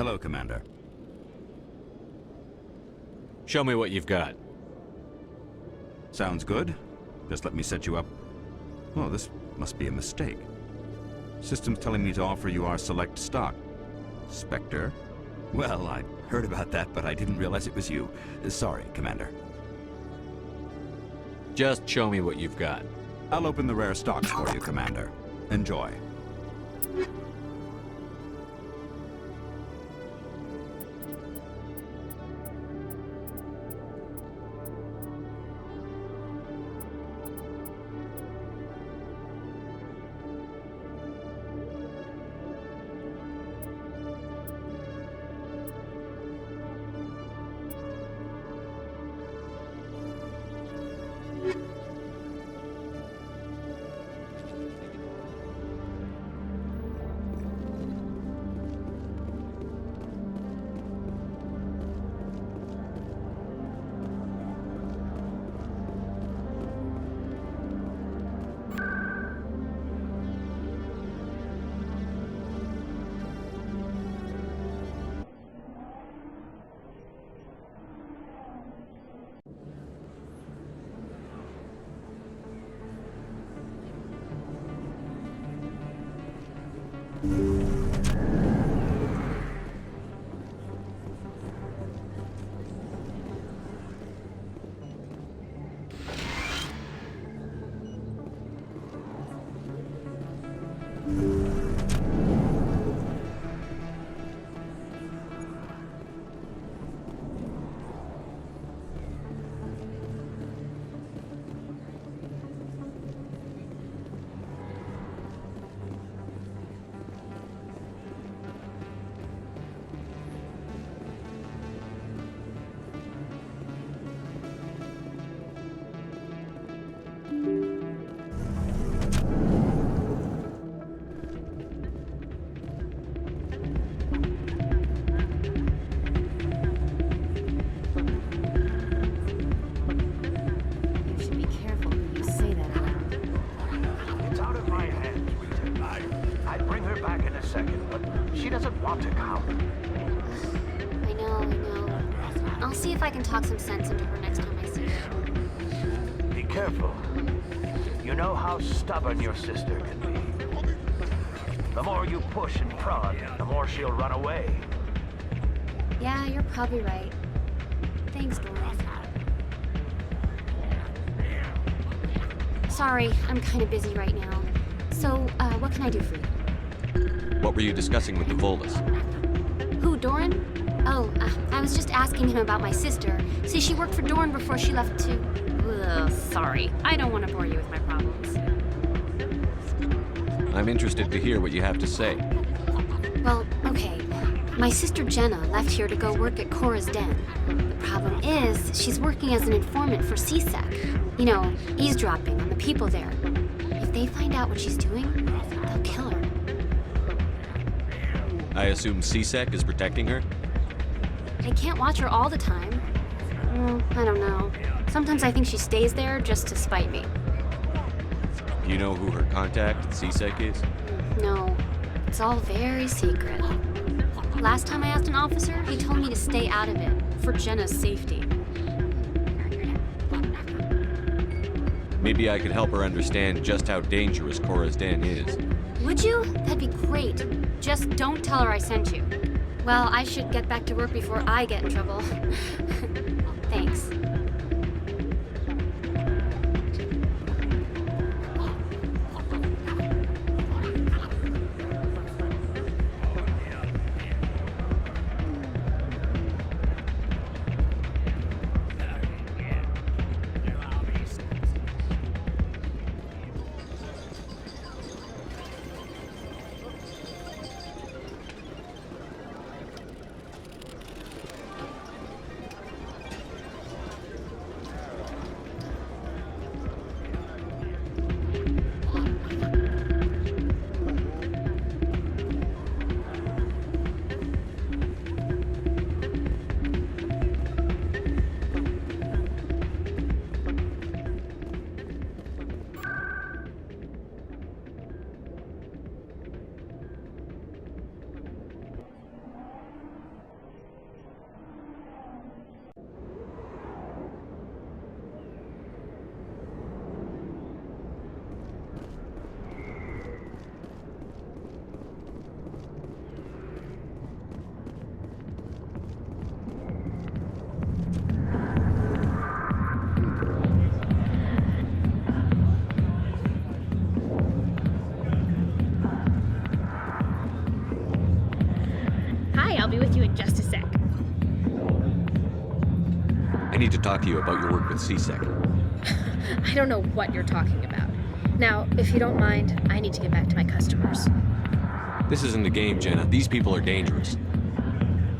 Hello, Commander. Show me what you've got. Sounds good. Just let me set you up. Oh, this must be a mistake. System's telling me to offer you our select stock. Spectre? Well, I heard about that, but I didn't realize it was you. Sorry, Commander. Just show me what you've got. I'll open the rare stocks for you, Commander. Enjoy. Talk some sense into her next time I see her. Be careful. You know how stubborn your sister can be. The more you push and prod, the more she'll run away. Yeah, you're probably right. Thanks, Dory. Sorry, I'm kind of busy right now. So, what can I do for you? What were you discussing with the Volus? Who, Doran? Oh, I was just asking him about my sister. See, she worked for Dorn before she left to... Ugh, sorry. I don't want to bore you with my problems. I'm interested to hear what you have to say. Well, okay. My sister Jenna left here to go work at Cora's Den. The problem is, she's working as an informant for CSEC. You know, eavesdropping on the people there. If they find out what she's doing, they'll kill her. I assume CSEC is protecting her? I can't watch her all the time. I don't know. Sometimes I think she stays there just to spite me. Do you know who her contact at CSEC is? No. It's all very secret. Last time I asked an officer, he told me to stay out of it, for Jenna's safety. Maybe I could help her understand just how dangerous Cora's Den is. Would you? That'd be great. Just don't tell her I sent you. Well, I should get back to work before I get in trouble. Thanks. I need to talk to you about your work with CSEC. I don't know what you're talking about. Now, if you don't mind, I need to get back to my customers. This isn't a game, Jenna. These people are dangerous.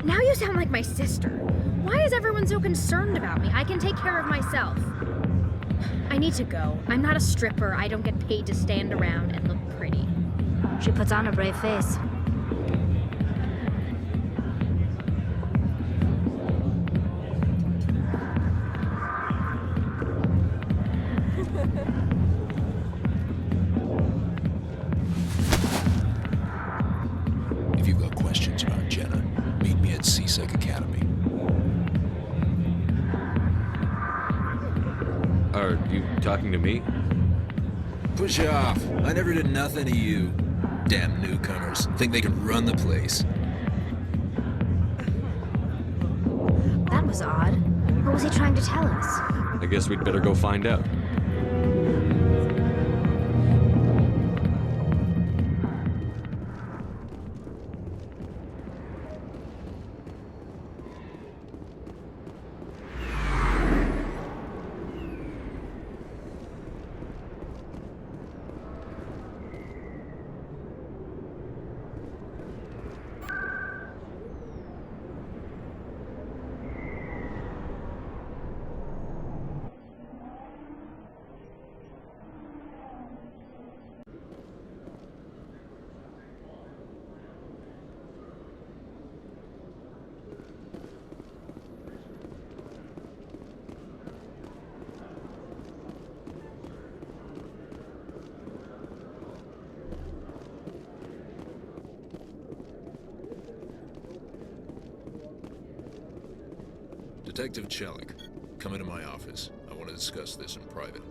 Now you sound like my sister. Why is everyone so concerned about me? I can take care of myself. I need to go. I'm not a stripper. I don't get paid to stand around and look pretty. She puts on a brave face. If you've got questions about Jenna, meet me at CSEC Academy. Are you talking to me? Push off. I never did nothing to you. Damn newcomers. Think they can run the place. That was odd. What was he trying to tell us? I guess we'd better go find out. Detective Chelik, come into my office. I want to discuss this in private.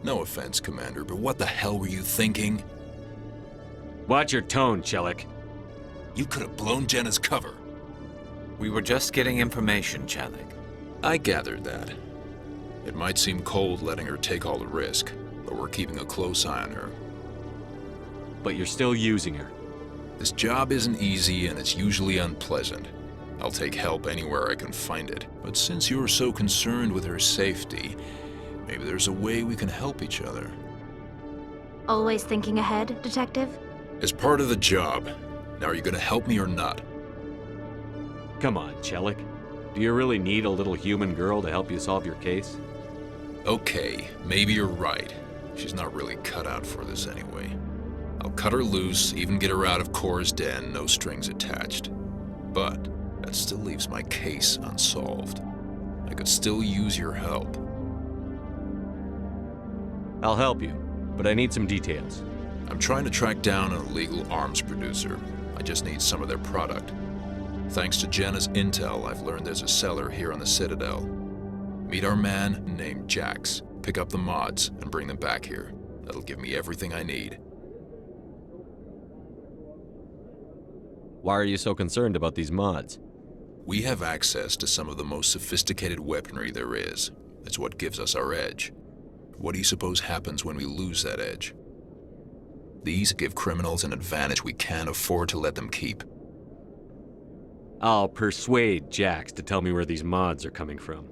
No offense, Commander, but what the hell were you thinking? Watch your tone, Chelik. You could have blown Jenna's cover. We were just getting information, Chelik. I gathered that. It might seem cold letting her take all the risk, but we're keeping a close eye on her. But you're still using her. This job isn't easy and it's usually unpleasant. I'll take help anywhere I can find it. But since you're so concerned with her safety, maybe there's a way we can help each other. Always thinking ahead, Detective? As part of the job. Now, are you gonna help me or not? Come on, Chelik. Do you really need a little human girl to help you solve your case? Okay, maybe you're right. She's not really cut out for this anyway. I'll cut her loose, even get her out of Cora's den, no strings attached. But that still leaves my case unsolved. I could still use your help. I'll help you, but I need some details. I'm trying to track down an illegal arms producer. I just need some of their product. Thanks to Jenna's intel, I've learned there's a seller here on the Citadel. Meet our man named Jax, pick up the mods, and bring them back here. That'll give me everything I need. Why are you so concerned about these mods? We have access to some of the most sophisticated weaponry there is. It's what gives us our edge. What do you suppose happens when we lose that edge? These give criminals an advantage we can't afford to let them keep. I'll persuade Jax to tell me where these mods are coming from.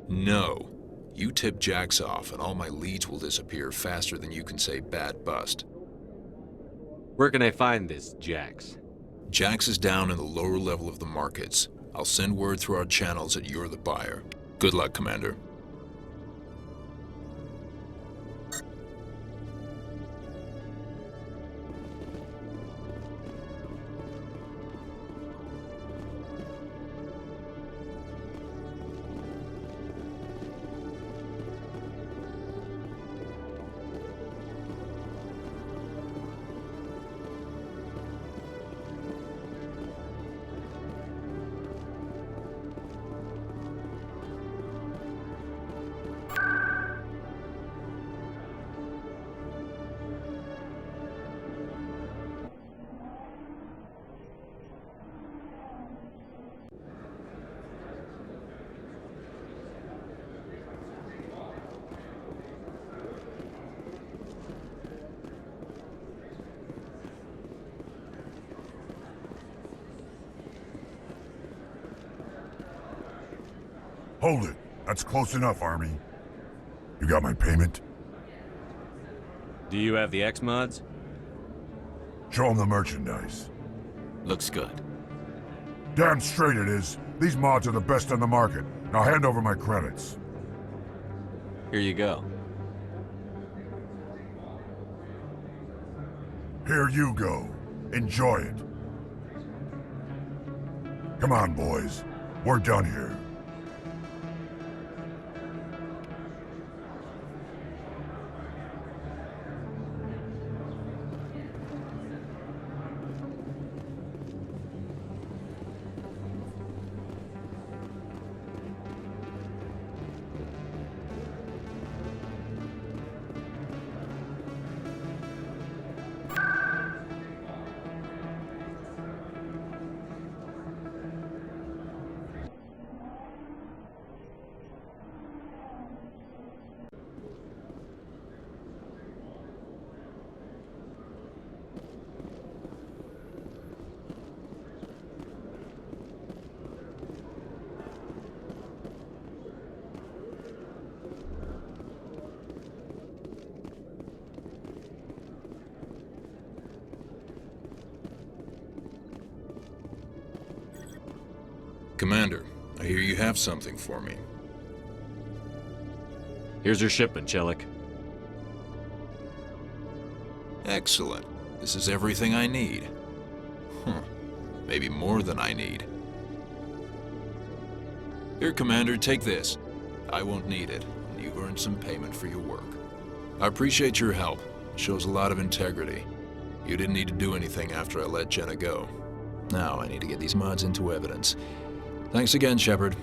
No. You tip Jax off and all my leads will disappear faster than you can say bad bust. Where can I find this Jax? Jax is down in the lower level of the markets. I'll send word through our channels that you're the buyer. Good luck, Commander. Hold it. That's close enough, Army. You got my payment? Do you have the X-Mods? Show them the merchandise. Looks good. Damn straight it is. These mods are the best on the market. Now hand over my credits. Here you go. Here you go. Enjoy it. Come on, boys. We're done here. Commander, I hear you have something for me. Here's your shipment, Chellick. Excellent. This is everything I need. Maybe more than I need. Here, Commander, take this. I won't need it, and you've earned some payment for your work. I appreciate your help. It shows a lot of integrity. You didn't need to do anything after I let Jenna go. Now I need to get these mods into evidence. Thanks again, Shepard.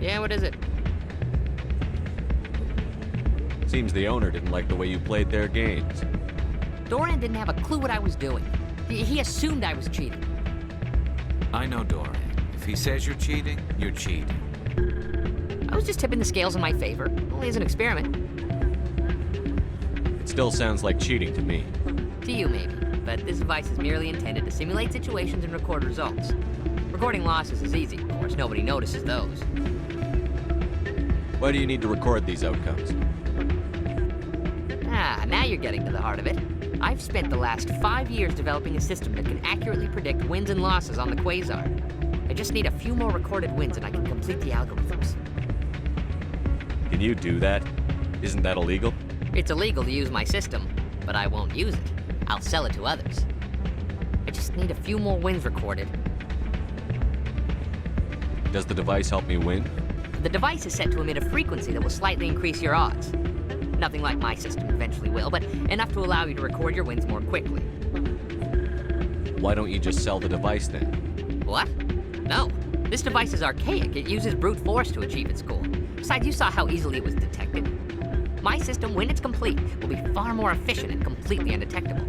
Yeah, what is it? Seems the owner didn't like the way you played their games. Doran didn't have a clue what I was doing. He assumed I was cheating. I know Doran. If he says you're cheating, you're cheating. I was just tipping the scales in my favor. Only as an experiment. It still sounds like cheating to me. To you, maybe. But this device is merely intended to simulate situations and record results. Recording losses is easy, of course. Nobody notices those. Why do you need to record these outcomes? Now you're getting to the heart of it. I've spent the last 5 years developing a system that can accurately predict wins and losses on the Quasar. I just need a few more recorded wins and I can complete the algorithms. Can you do that? Isn't that illegal? It's illegal to use my system, but I won't use it. I'll sell it to others. I just need a few more wins recorded. Does the device help me win? The device is set to emit a frequency that will slightly increase your odds. Nothing like my system eventually will, but enough to allow you to record your wins more quickly. Why don't you just sell the device then? What? No. This device is archaic. It uses brute force to achieve its goal. Besides, you saw how easily it was detected. My system, when it's complete, will be far more efficient and completely undetectable.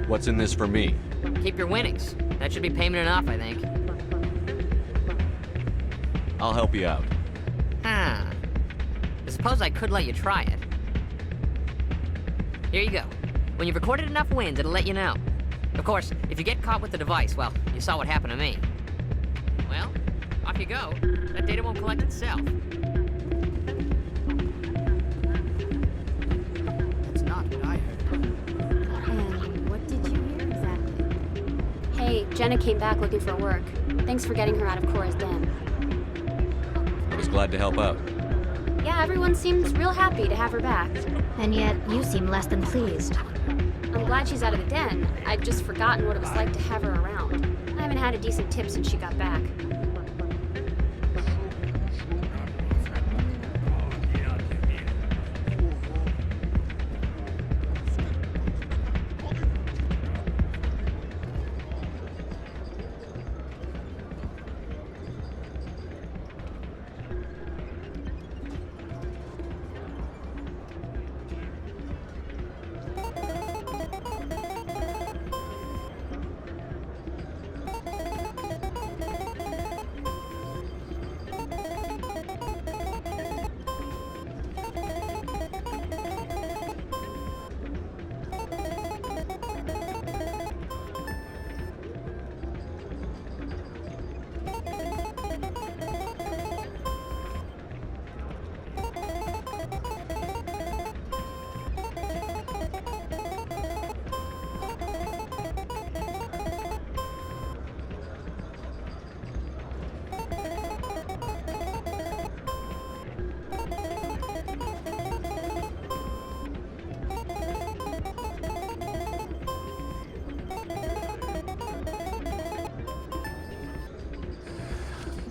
What's in this for me? Keep your winnings. That should be payment enough, I think. I'll help you out. I suppose I could let you try it. Here you go. When you've recorded enough wins, it'll let you know. Of course, if you get caught with the device, well, you saw what happened to me. Well, off you go. That data won't collect itself. Jenna came back looking for work. Thanks for getting her out of Cora's den. I was glad to help out. Yeah, everyone seems real happy to have her back. And yet, you seem less than pleased. I'm glad she's out of the den. I'd just forgotten what it was like to have her around. I haven't had a decent tip since she got back.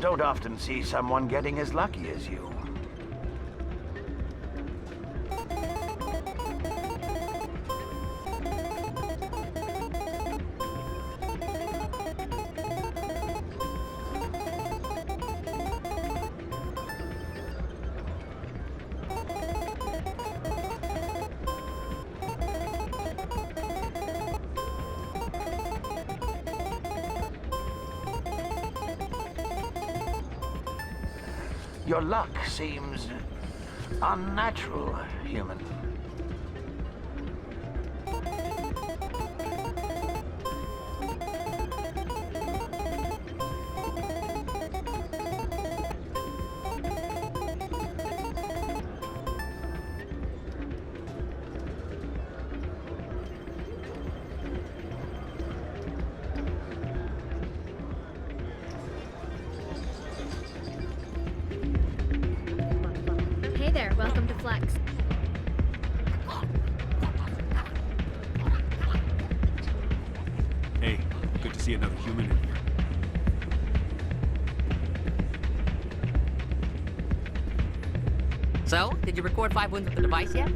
Don't often see someone getting as lucky as you. Your luck seems unnatural, human. Hey there, welcome to Flex. Hey, good to see another human in here. So, did you record 5 wounds with the device yet?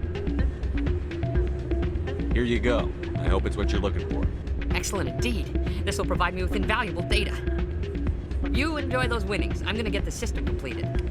Here you go. I hope it's what you're looking for. Excellent indeed. This will provide me with invaluable data. You enjoy those winnings. I'm gonna get the system completed.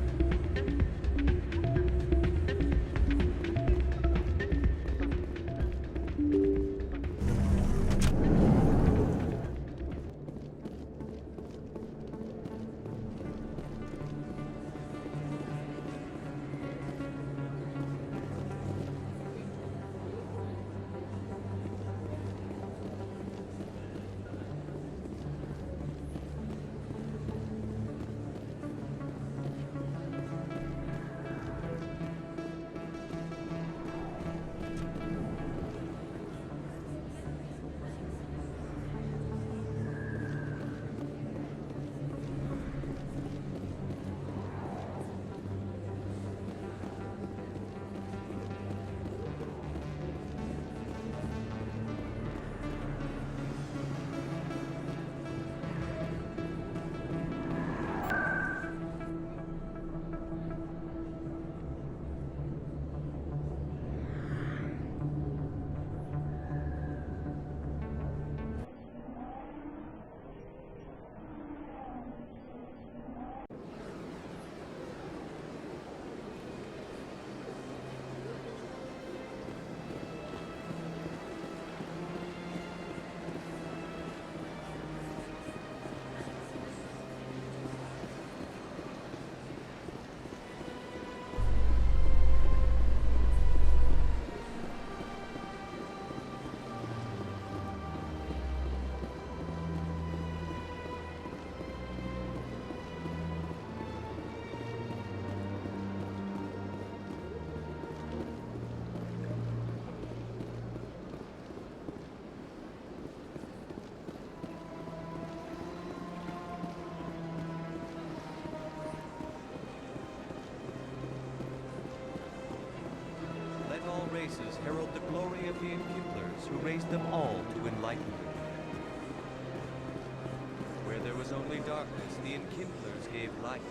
all races herald the glory of the Enkindlers, who raised them all to enlightenment. Where there was only darkness, the Enkindlers gave light.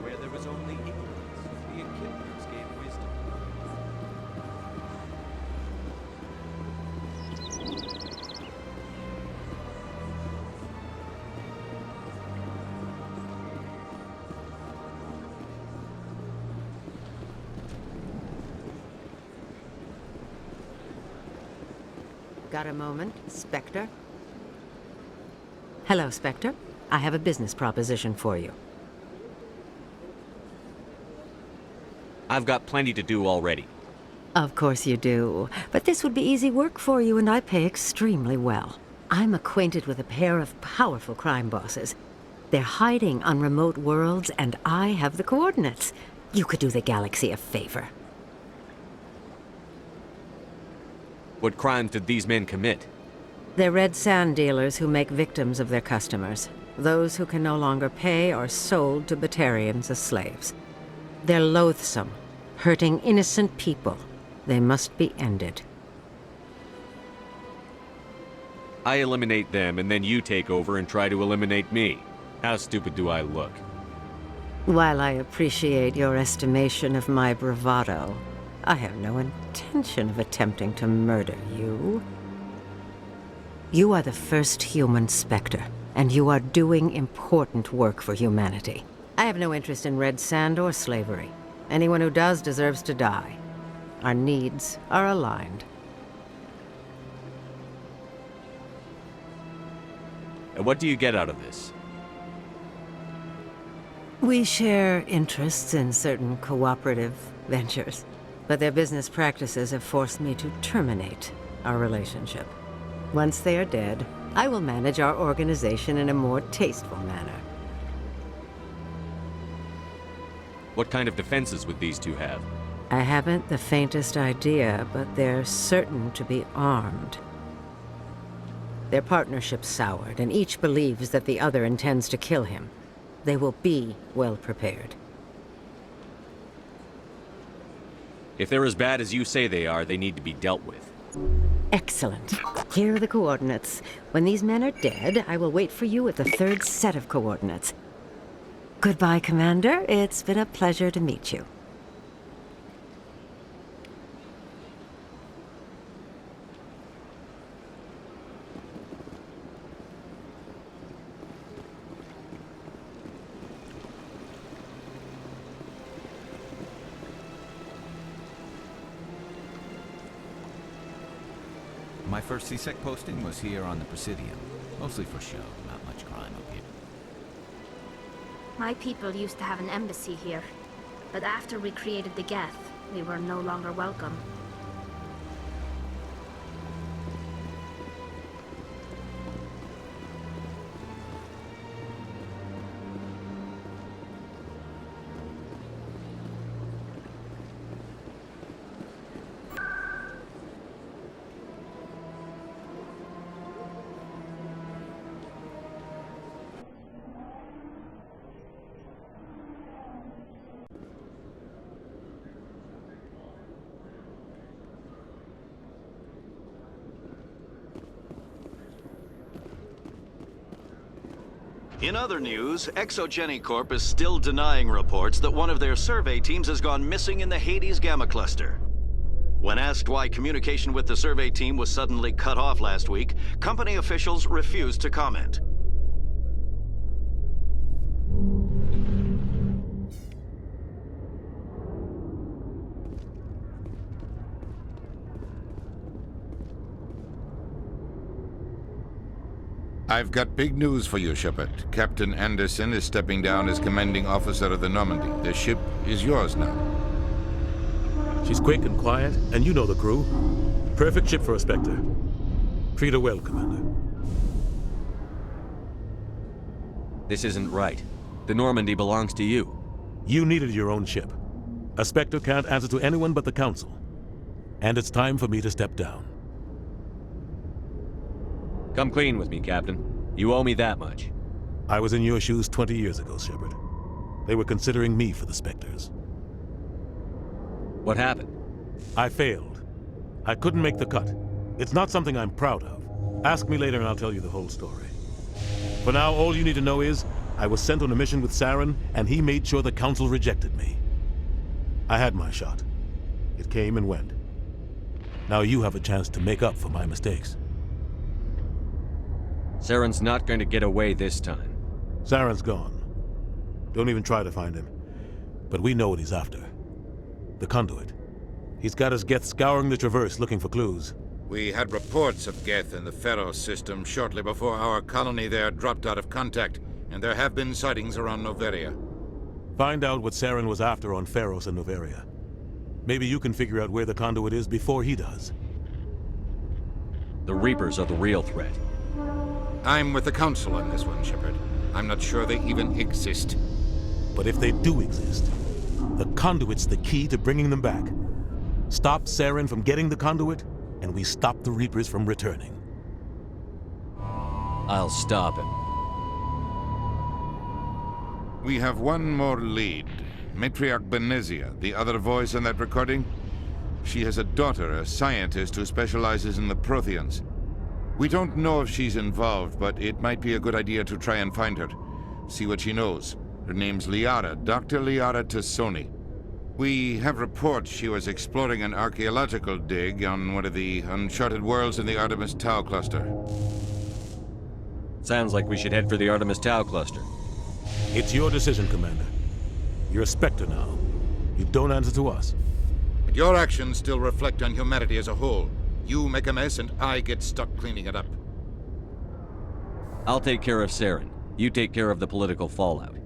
Where there was only ignorance, the Enkindlers gave wisdom. Got a moment, Spectre? Hello, Spectre. I have a business proposition for you. I've got plenty to do already. Of course you do. But this would be easy work for you, and I pay extremely well. I'm acquainted with a pair of powerful crime bosses. They're hiding on remote worlds, and I have the coordinates. You could do the galaxy a favor. What crimes did these men commit? They're red sand dealers who make victims of their customers. Those who can no longer pay are sold to Batarians as slaves. They're loathsome, hurting innocent people. They must be ended. I eliminate them, and then you take over and try to eliminate me. How stupid do I look? While I appreciate your estimation of my bravado, I have no intention of attempting to murder you. You are the first human Spectre, and you are doing important work for humanity. I have no interest in red sand or slavery. Anyone who does deserves to die. Our needs are aligned. And what do you get out of this? We share interests in certain cooperative ventures, but their business practices have forced me to terminate our relationship. Once they are dead, I will manage our organization in a more tasteful manner. What kind of defenses would these two have? I haven't the faintest idea, but they're certain to be armed. Their partnership's soured, and each believes that the other intends to kill him. They will be well prepared. If they're as bad as you say they are, they need to be dealt with. Excellent. Here are the coordinates. When these men are dead, I will wait for you at the third set of coordinates. Goodbye, Commander. It's been a pleasure to meet you. My first CSEC posting was here on the Presidium. Mostly for show, not much crime up here. My people used to have an embassy here, but after we created the Geth, we were no longer welcome. In other news, Exogeny Corp is still denying reports that one of their survey teams has gone missing in the Hades Gamma Cluster. When asked why communication with the survey team was suddenly cut off last week, company officials refused to comment. I've got big news for you, Shepard. Captain Anderson is stepping down as commanding officer of the Normandy. The ship is yours now. She's quick and quiet, and you know the crew. Perfect ship for a Spectre. Treat her well, Commander. This isn't right. The Normandy belongs to you. You needed your own ship. A Spectre can't answer to anyone but the Council. And it's time for me to step down. Come clean with me, Captain. You owe me that much. I was in your shoes 20 years ago, Shepard. They were considering me for the Spectres. What happened? I failed. I couldn't make the cut. It's not something I'm proud of. Ask me later and I'll tell you the whole story. For now, all you need to know is, I was sent on a mission with Saren, and he made sure the Council rejected me. I had my shot. It came and went. Now you have a chance to make up for my mistakes. Saren's not going to get away this time. Saren's gone. Don't even try to find him. But we know what he's after. The conduit. He's got his Geth scouring the Traverse looking for clues. We had reports of Geth in the Pharaoh system shortly before our colony there dropped out of contact, and there have been sightings around Noveria. Find out what Saren was after on Pharos and Noveria. Maybe you can figure out where the conduit is before he does. The Reapers are the real threat. I'm with the Council on this one, Shepard. I'm not sure they even exist. But if they do exist, the conduit's the key to bringing them back. Stop Saren from getting the conduit, and we stop the Reapers from returning. I'll stop him. We have one more lead. Matriarch Benezia, the other voice in that recording. She has a daughter, a scientist who specializes in the Protheans. We don't know if she's involved, but it might be a good idea to try and find her. See what she knows. Her name's Liara, Dr. Liara Tassoni. We have reports she was exploring an archaeological dig on one of the uncharted worlds in the Artemis Tau cluster. Sounds like we should head for the Artemis Tau cluster. It's your decision, Commander. You're a Spectre now. You don't answer to us. But your actions still reflect on humanity as a whole. You make a mess and I get stuck cleaning it up. I'll take care of Saren. You take care of the political fallout.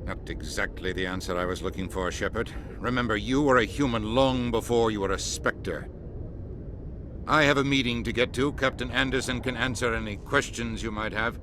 Not exactly the answer I was looking for, Shepard. Remember, you were a human long before you were a Spectre. I have a meeting to get to. Captain Anderson can answer any questions you might have.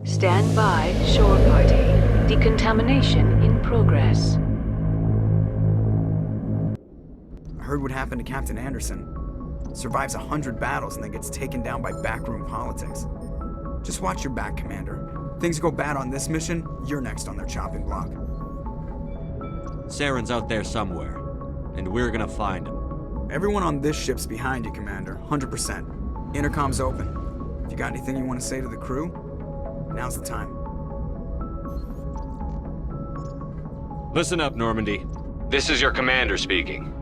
Stand by, shore party. Decontamination in progress. I heard what happened to Captain Anderson. Survives 100 battles and then gets taken down by backroom politics. Just watch your back, Commander. Things go bad on this mission, you're next on their chopping block. Saren's out there somewhere, and we're gonna find him. Everyone on this ship's behind you, Commander. 100%. Intercom's open. If you got anything you want to say to the crew, now's the time. Listen up, Normandy. This is your commander speaking.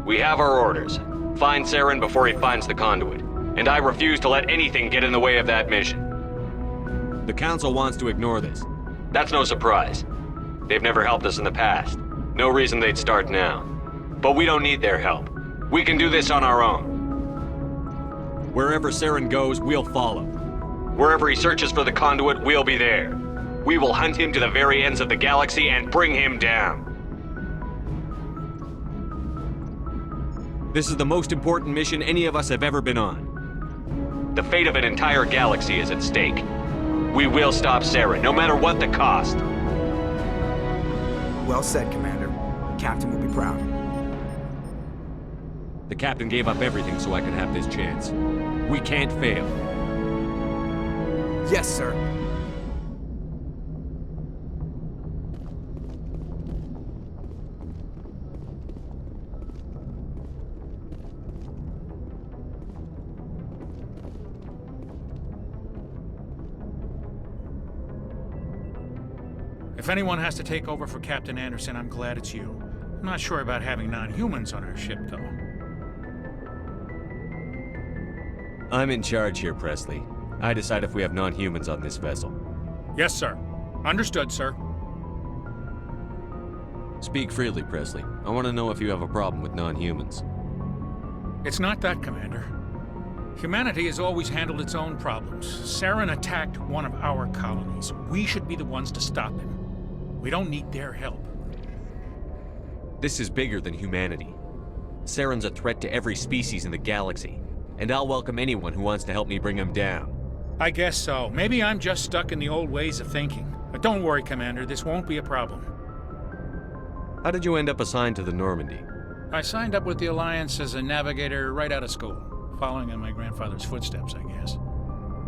We have our orders. Find Saren before he finds the conduit. And I refuse to let anything get in the way of that mission. The Council wants to ignore this. That's no surprise. They've never helped us in the past. No reason they'd start now. But we don't need their help. We can do this on our own. Wherever Saren goes, we'll follow. Wherever he searches for the conduit, we'll be there. We will hunt him to the very ends of the galaxy and bring him down. This is the most important mission any of us have ever been on. The fate of an entire galaxy is at stake. We will stop Saren, no matter what the cost. Well said, Commander. The Captain will be proud. The Captain gave up everything so I could have this chance. We can't fail. Yes, sir. If anyone has to take over for Captain Anderson, I'm glad it's you. I'm not sure about having non-humans on our ship, though. I'm in charge here, Presley. I decide if we have non-humans on this vessel. Yes, sir. Understood, sir. Speak freely, Presley. I want to know if you have a problem with non-humans. It's not that, Commander. Humanity has always handled its own problems. Saren attacked one of our colonies. We should be the ones to stop him. We don't need their help. This is bigger than humanity. Saren's a threat to every species in the galaxy, and I'll welcome anyone who wants to help me bring him down. I guess so. Maybe I'm just stuck in the old ways of thinking. But don't worry, Commander, this won't be a problem. How did you end up assigned to the Normandy? I signed up with the Alliance as a navigator right out of school, following in my grandfather's footsteps, I guess.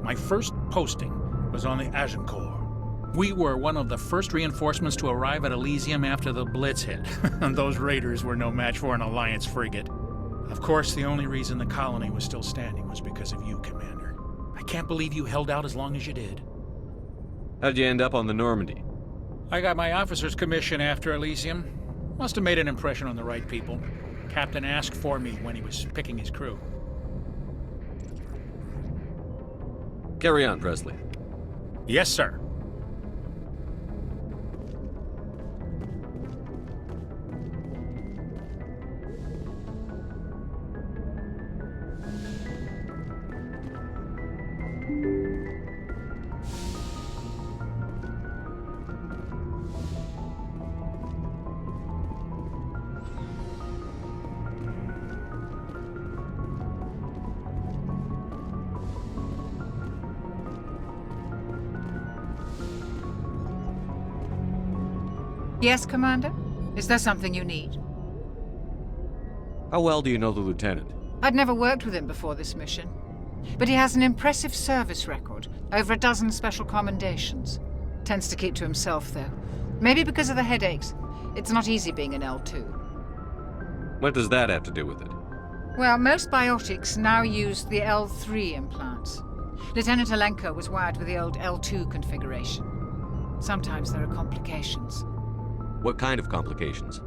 My first posting was on the Agincourt. We were one of the first reinforcements to arrive at Elysium after the Blitz hit, and those raiders were no match for an Alliance frigate. Of course, the only reason the colony was still standing was because of you, Commander. I can't believe you held out as long as you did. How'd you end up on the Normandy? I got my officer's commission after Elysium. Must have made an impression on the right people. Captain asked for me when he was picking his crew. Carry on, Presley. Yes, sir. Yes, Commander? Is there something you need? How well do you know the Lieutenant? I'd never worked with him before this mission. But he has an impressive service record, over a dozen special commendations. Tends to keep to himself, though. Maybe because of the headaches. It's not easy being an L2. What does that have to do with it? Well, most biotics now use the L3 implants. Lieutenant Alenko was wired with the old L2 configuration. Sometimes there are complications. What kind of complications?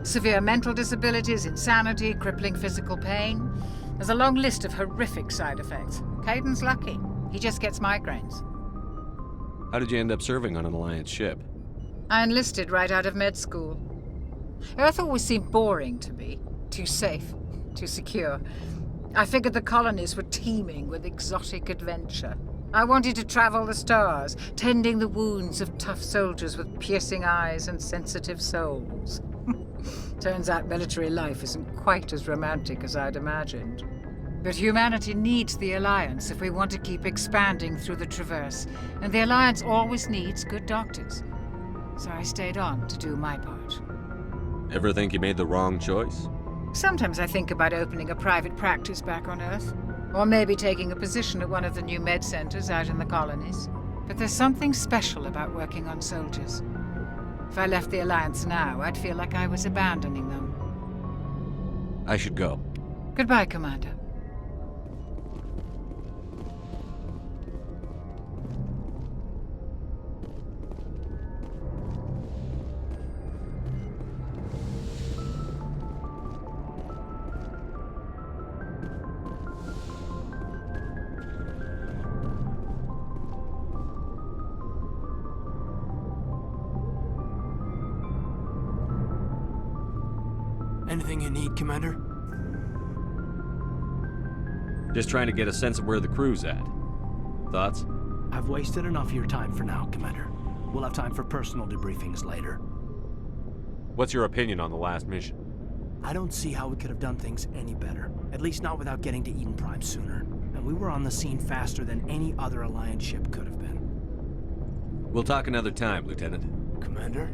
Severe mental disabilities, insanity, crippling physical pain. There's a long list of horrific side effects. Caden's lucky. He just gets migraines. How did you end up serving on an Alliance ship? I enlisted right out of med school. Earth always seemed boring to me. Too safe, too secure. I figured the colonies were teeming with exotic adventure. I wanted to travel the stars, tending the wounds of tough soldiers with piercing eyes and sensitive souls. Turns out military life isn't quite as romantic as I'd imagined. But humanity needs the Alliance if we want to keep expanding through the Traverse, and the Alliance always needs good doctors. So I stayed on to do my part. Ever think you made the wrong choice? Sometimes I think about opening a private practice back on Earth. Or maybe taking a position at one of the new med centers out in the colonies. But there's something special about working on soldiers. If I left the Alliance now, I'd feel like I was abandoning them. I should go. Goodbye, Commander. Anything you need, Commander? Just trying to get a sense of where the crew's at. Thoughts? I've wasted enough of your time for now, Commander. We'll have time for personal debriefings later. What's your opinion on the last mission? I don't see how we could have done things any better. At least not without getting to Eden Prime sooner. And we were on the scene faster than any other Alliance ship could have been. We'll talk another time, Lieutenant. Commander?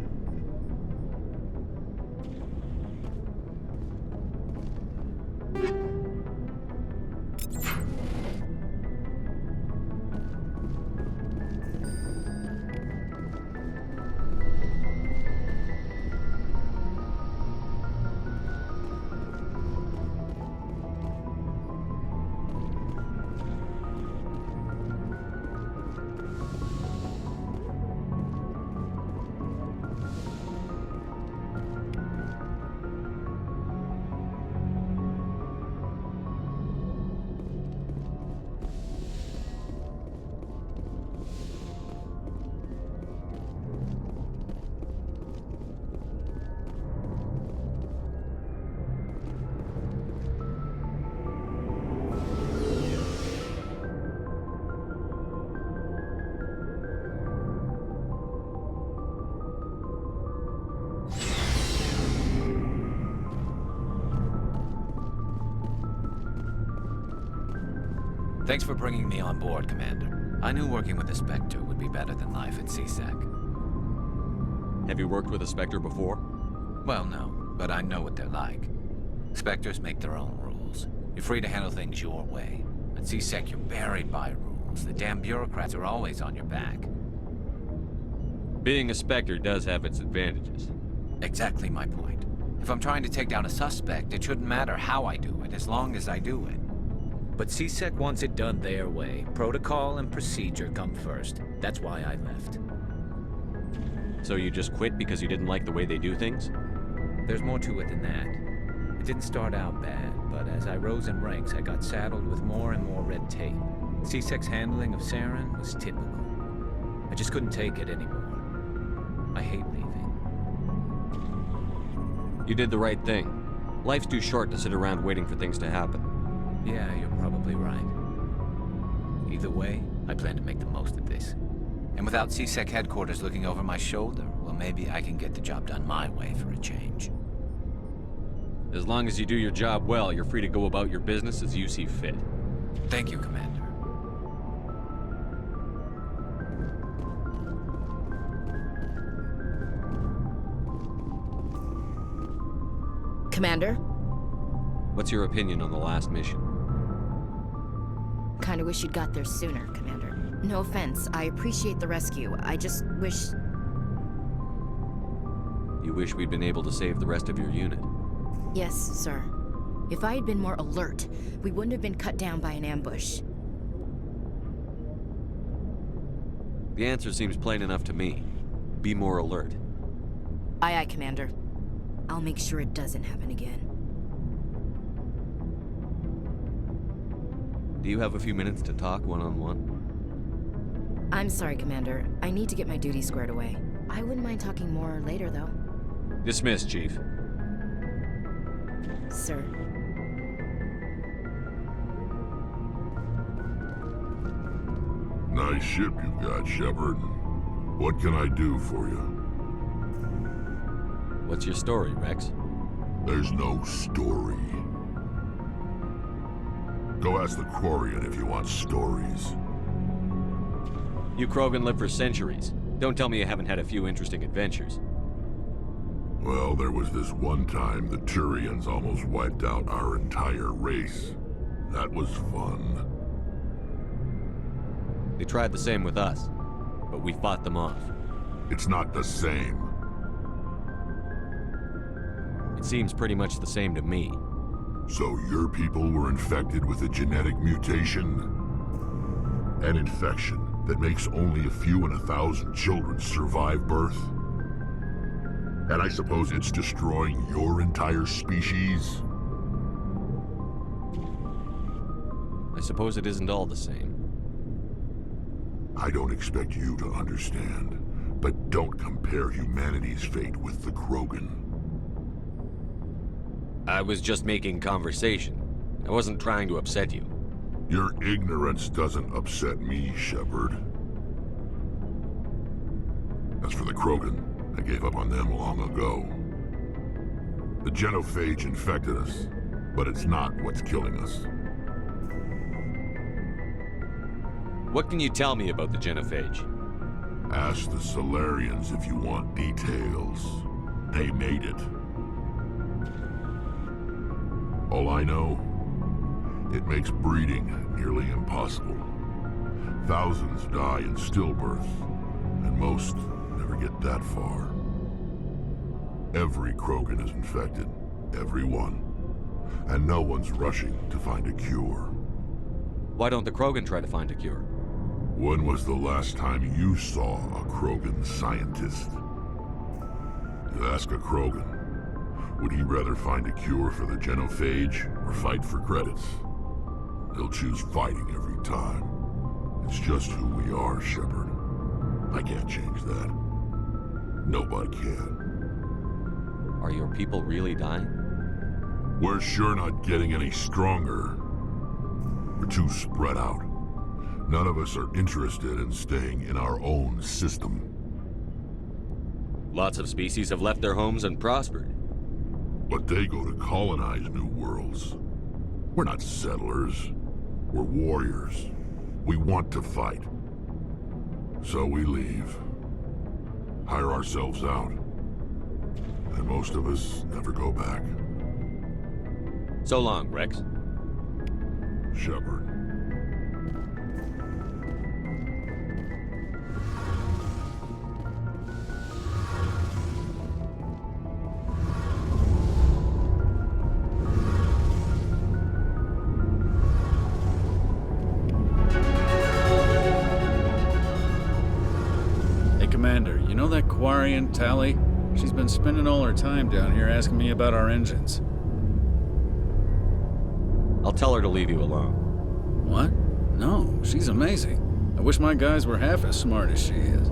Thanks for bringing me on board, Commander. I knew working with a Spectre would be better than life at CSEC. Have you worked with a Spectre before? Well, no, but I know what they're like. Spectres make their own rules. You're free to handle things your way. At CSEC, you're buried by rules. The damn bureaucrats are always on your back. Being a Spectre does have its advantages. Exactly my point. If I'm trying to take down a suspect, it shouldn't matter how I do it, as long as I do it. But CSEC wants it done their way. Protocol and procedure come first. That's why I left. So you just quit because you didn't like the way they do things? There's more to it than that. It didn't start out bad, but as I rose in ranks, I got saddled with more and more red tape. CSEC's handling of Saren was typical. I just couldn't take it anymore. I hate leaving. You did the right thing. Life's too short to sit around waiting for things to happen. Yeah, you're probably right. Either way, I plan to make the most of this. And without CSEC headquarters looking over my shoulder, well, maybe I can get the job done my way for a change. As long as you do your job well, you're free to go about your business as you see fit. Thank you, Commander. Commander? What's your opinion on the last mission? Kinda wish you'd got there sooner, Commander. No offense, I appreciate the rescue. I just wish... You wish we'd been able to save the rest of your unit? Yes, sir. If I had been more alert, we wouldn't have been cut down by an ambush. The answer seems plain enough to me. Be more alert. Aye, aye, Commander. I'll make sure it doesn't happen again. Do you have a few minutes to talk one-on-one? I'm sorry, Commander. I need to get my duty squared away. I wouldn't mind talking more later, though. Dismissed, Chief. Sir. Nice ship you've got, Shepard. What can I do for you? What's your story, Rex? There's no story. Go ask the Quarian if you want stories. You Krogan live for centuries. Don't tell me you haven't had a few interesting adventures. Well, there was this one time the Turians almost wiped out our entire race. That was fun. They tried the same with us, but we fought them off. It's not the same. It seems pretty much the same to me. So your people were infected with a genetic mutation? An infection that makes only a few in 1,000 children survive birth? And I suppose it's destroying your entire species? I suppose it isn't all the same. I don't expect you to understand, but don't compare humanity's fate with the Krogan. I was just making conversation. I wasn't trying to upset you. Your ignorance doesn't upset me, Shepard. As for the Krogan, I gave up on them long ago. The genophage infected us, but it's not what's killing us. What can you tell me about the genophage? Ask the Solarians if you want details. They made it. All I know, it makes breeding nearly impossible. Thousands die in stillbirth, and most never get that far. Every Krogan is infected, every one. And no one's rushing to find a cure. Why don't the Krogan try to find a cure? When was the last time you saw a Krogan scientist? You ask a Krogan, would he rather find a cure for the genophage or fight for credits? He'll choose fighting every time. It's just who we are, Shepard. I can't change that. Nobody can. Are your people really dying? We're sure not getting any stronger. We're too spread out. None of us are interested in staying in our own system. Lots of species have left their homes and prospered. But they go to colonize new worlds. We're not settlers. We're warriors. We want to fight. So we leave. Hire ourselves out. And most of us never go back. So long, Rex. Shepard. Hey, Commander, you know that Quarian, Tally? She's been spending all her time down here asking me about our engines. I'll tell her to leave you alone. What? No, she's amazing. I wish my guys were half as smart as she is.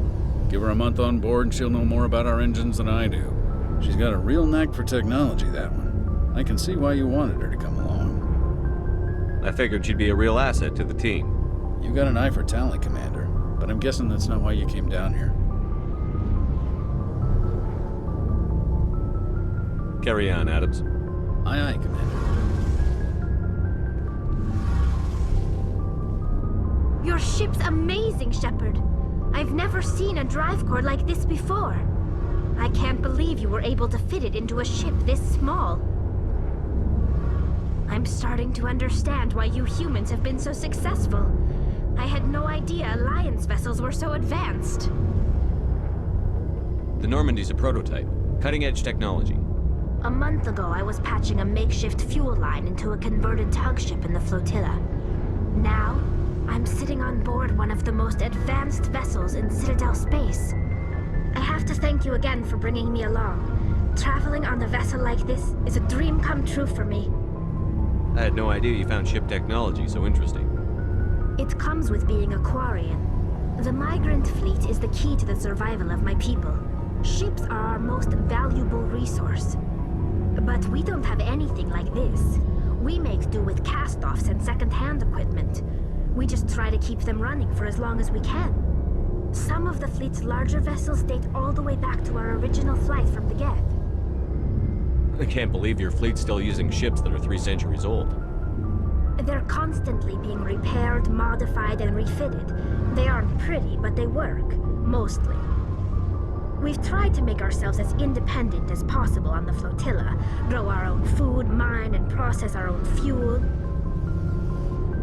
Give her a month on board and she'll know more about our engines than I do. She's got a real knack for technology, that one. I can see why you wanted her to come along. I figured she'd be a real asset to the team. You got an eye for talent, Commander, but I'm guessing that's not why you came down here. Carry on, Adams. Aye, aye, Commander. Your ship's amazing, Shepard. I've never seen a drive core like this before. I can't believe you were able to fit it into a ship this small. I'm starting to understand why you humans have been so successful. I had no idea Alliance vessels were so advanced. The Normandy's a prototype. Cutting-edge technology. A month ago, I was patching a makeshift fuel line into a converted tug ship in the flotilla. Now, I'm sitting on board one of the most advanced vessels in Citadel space. I have to thank you again for bringing me along. Traveling on a vessel like this is a dream come true for me. I had no idea you found ship technology so interesting. It comes with being a Quarian. The migrant fleet is the key to the survival of my people. Ships are our most valuable resource. But we don't have anything like this. We make do with cast-offs and second-hand equipment. We just try to keep them running for as long as we can. Some of the fleet's larger vessels date all the way back to our original flight from the Geth. I can't believe your fleet's still using ships that are 3 centuries old. They're constantly being repaired, modified, and refitted. They aren't pretty, but they work. Mostly. We've tried to make ourselves as independent as possible on the flotilla, grow our own food, mine, and process our own fuel.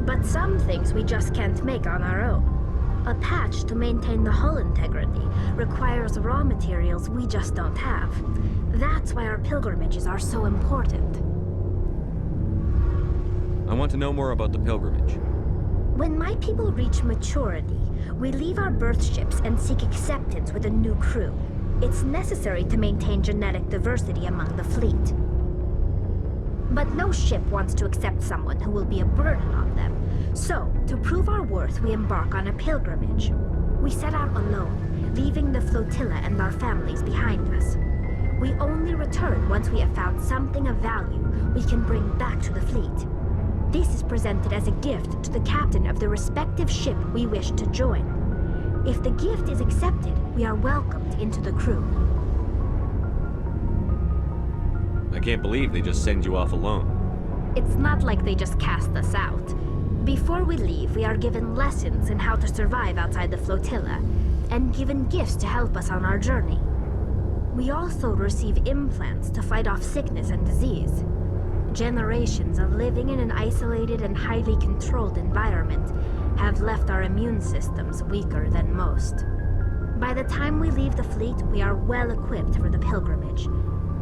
But some things we just can't make on our own. A patch to maintain the hull integrity requires raw materials we just don't have. That's why our pilgrimages are so important. I want to know more about the pilgrimage. When my people reach maturity, we leave our birth ships and seek acceptance with a new crew. It's necessary to maintain genetic diversity among the fleet. But no ship wants to accept someone who will be a burden on them. So, to prove our worth, we embark on a pilgrimage. We set out alone, leaving the flotilla and our families behind us. We only return once we have found something of value we can bring back to the fleet. This is presented as a gift to the captain of the respective ship we wish to join. If the gift is accepted, we are welcomed into the crew. I can't believe they just send you off alone. It's not like they just cast us out. Before we leave, we are given lessons in how to survive outside the flotilla, and given gifts to help us on our journey. We also receive implants to fight off sickness and disease. Generations of living in an isolated and highly controlled environment have left our immune systems weaker than most. By the time we leave the fleet, we are well equipped for the pilgrimage.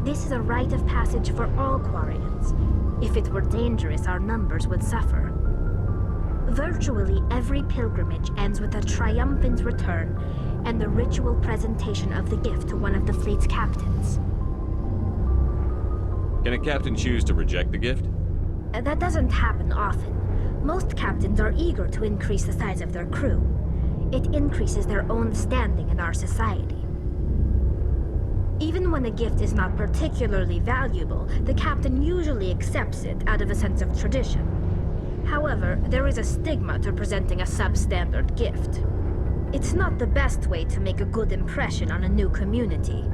This is a rite of passage for all Quarians. If it were dangerous, our numbers would suffer. Virtually every pilgrimage ends with a triumphant return and the ritual presentation of the gift to one of the fleet's captains. Can a captain choose to reject the gift? That doesn't happen often. Most captains are eager to increase the size of their crew. It increases their own standing in our society. Even when a gift is not particularly valuable, the captain usually accepts it out of a sense of tradition. However, there is a stigma to presenting a substandard gift. It's not the best way to make a good impression on a new community.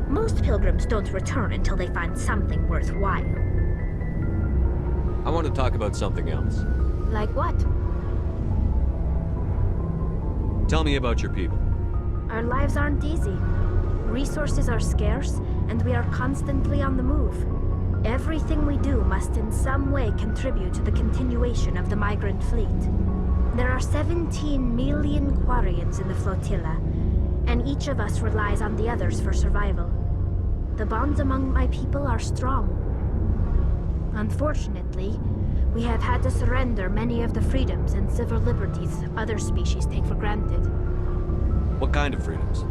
Most pilgrims don't return until they find something worthwhile. I want to talk about something else. Like what? Tell me about your people. Our lives aren't easy. Resources are scarce, and we are constantly on the move. Everything we do must in some way contribute to the continuation of the migrant fleet. There are 17 million Quarians in the flotilla, and each of us relies on the others for survival. The bonds among my people are strong. Unfortunately, we have had to surrender many of the freedoms and civil liberties other species take for granted. What kind of freedoms?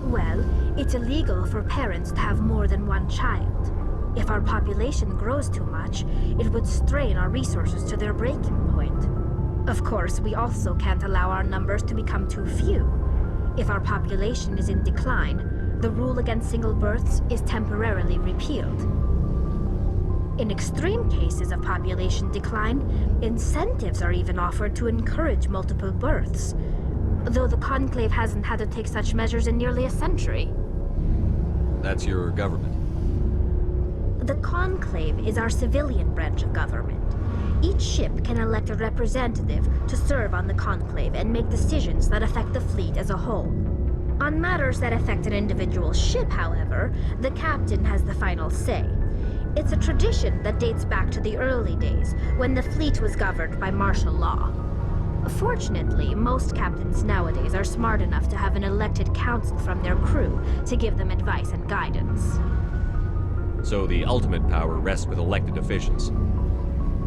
Well, it's illegal for parents to have more than one child. If our population grows too much, it would strain our resources to their breaking point. Of course, we also can't allow our numbers to become too few. If our population is in decline, the rule against single births is temporarily repealed. In extreme cases of population decline, incentives are even offered to encourage multiple births, though the Conclave hasn't had to take such measures in nearly a century. That's your government. The Conclave is our civilian branch of government. Each ship can elect a representative to serve on the Conclave and make decisions that affect the fleet as a whole. On matters that affect an individual ship, however, the captain has the final say. It's a tradition that dates back to the early days, when the fleet was governed by martial law. Fortunately, most captains nowadays are smart enough to have an elected council from their crew to give them advice and guidance. So the ultimate power rests with elected officials.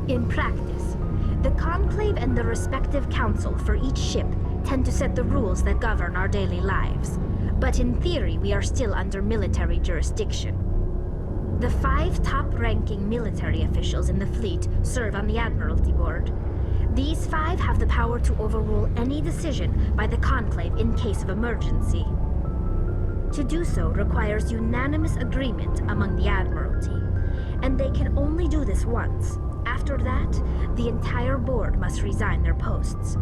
In practice, the Conclave and the respective council for each ship tend to set the rules that govern our daily lives. But in theory, we are still under military jurisdiction. The 5 top-ranking military officials in the fleet serve on the Admiralty Board. These 5 have the power to overrule any decision by the Conclave in case of emergency. To do so requires unanimous agreement among the Admiralty, and they can only do this once. After that, the entire board must resign their posts.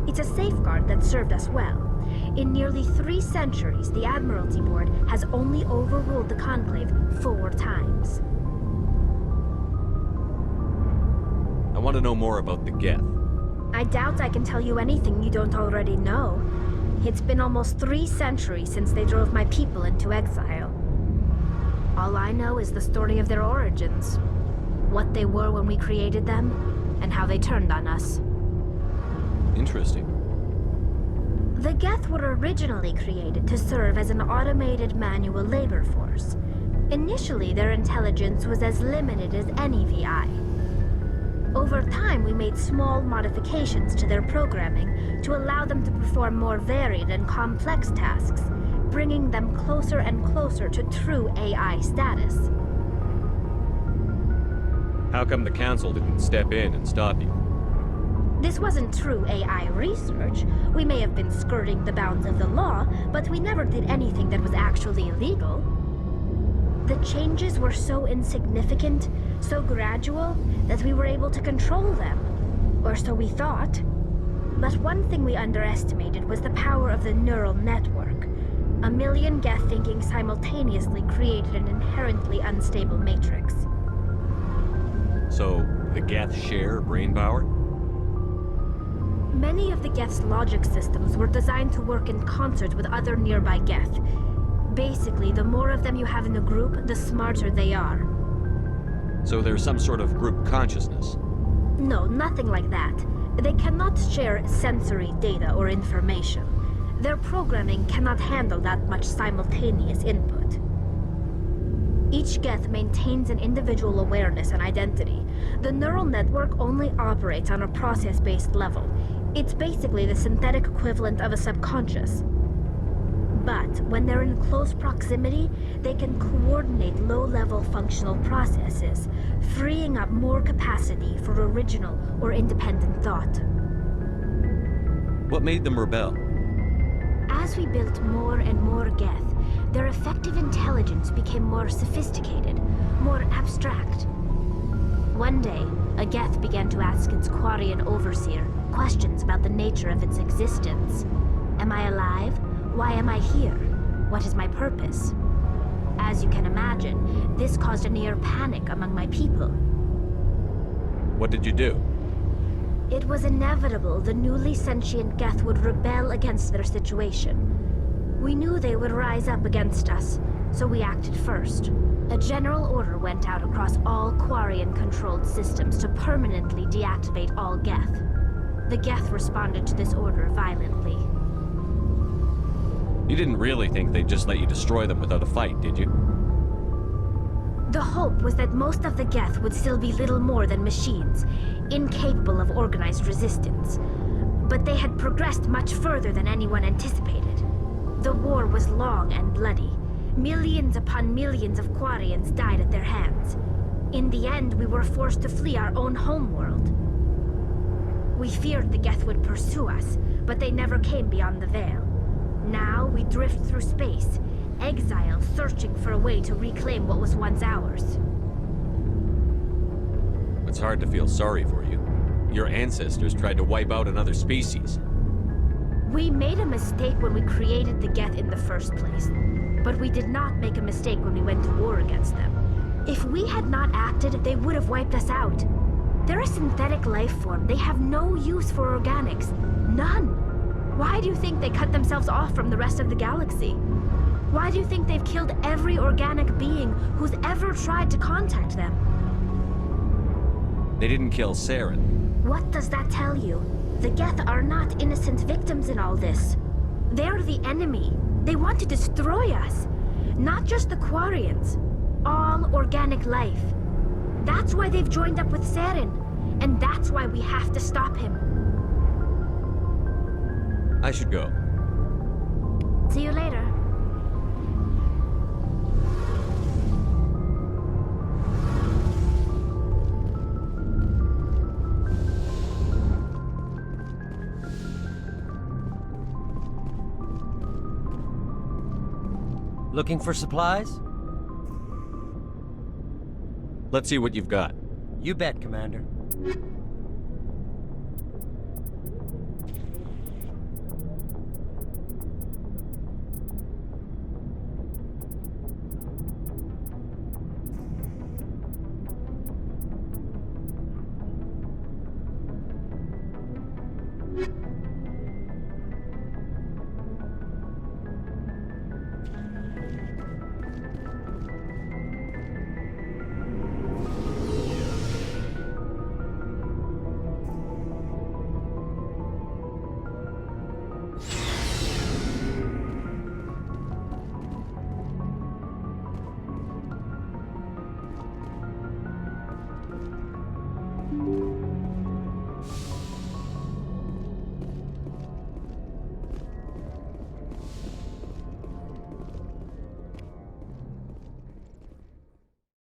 It's a safeguard that served us well. In nearly 3 centuries, the Admiralty Board has only overruled the Conclave 4 times. I want to know more about the Geth. I doubt I can tell you anything you don't already know. It's been almost 3 centuries since they drove my people into exile. All I know is the story of their origins. What they were when we created them, and how they turned on us. Interesting. The Geth were originally created to serve as an automated manual labor force. Initially, their intelligence was as limited as any VI. Over time, we made small modifications to their programming to allow them to perform more varied and complex tasks, bringing them closer and closer to true AI status. How come the Council didn't step in and stop you? This wasn't true AI research. We may have been skirting the bounds of the law, but we never did anything that was actually illegal. The changes were so insignificant, so gradual, that we were able to control them. Or so we thought. But one thing we underestimated was the power of the neural network. 1 million Geth thinking simultaneously created an inherently unstable matrix. So, the Geth share brain power? Many of the Geth's logic systems were designed to work in concert with other nearby Geth. Basically, the more of them you have in a group, the smarter they are. So there's some sort of group consciousness? No, nothing like that. They cannot share sensory data or information. Their programming cannot handle that much simultaneous input. Each Geth maintains an individual awareness and identity. The neural network only operates on a process-based level. It's basically the synthetic equivalent of a subconscious. But when they're in close proximity, they can coordinate low-level functional processes, freeing up more capacity for original or independent thought. What made them rebel? As we built more and more Geth, their effective intelligence became more sophisticated, more abstract. One day, a Geth began to ask its Quarian overseer questions about the nature of its existence. Am I alive? Why am I here? What is my purpose? As you can imagine, this caused a near panic among my people. What did you do? It was inevitable the newly sentient Geth would rebel against their situation. We knew they would rise up against us, so we acted first. A general order went out across all Quarian-controlled systems to permanently deactivate all Geth. The Geth responded to this order violently. You didn't really think they'd just let you destroy them without a fight, did you? The hope was that most of the Geth would still be little more than machines, incapable of organized resistance. But they had progressed much further than anyone anticipated. The war was long and bloody. Millions upon millions of Quarians died at their hands. In the end, we were forced to flee our own homeworld. We feared the Geth would pursue us, but they never came beyond the Veil. Now we drift through space, exile searching for a way to reclaim what was once ours. It's hard to feel sorry for you. Your ancestors tried to wipe out another species. We made a mistake when we created the Geth in the first place. But we did not make a mistake when we went to war against them. If we had not acted, they would have wiped us out. They're a synthetic life form. They have no use for organics. None. Why do you think they cut themselves off from the rest of the galaxy? Why do you think they've killed every organic being who's ever tried to contact them? They didn't kill Saren. What does that tell you? The Geth are not innocent victims in all this. They're the enemy. They want to destroy us. Not just the Quarians. All organic life. That's why they've joined up with Saren. And that's why we have to stop him. I should go. See you later. Looking for supplies? Let's see what you've got. You bet, Commander.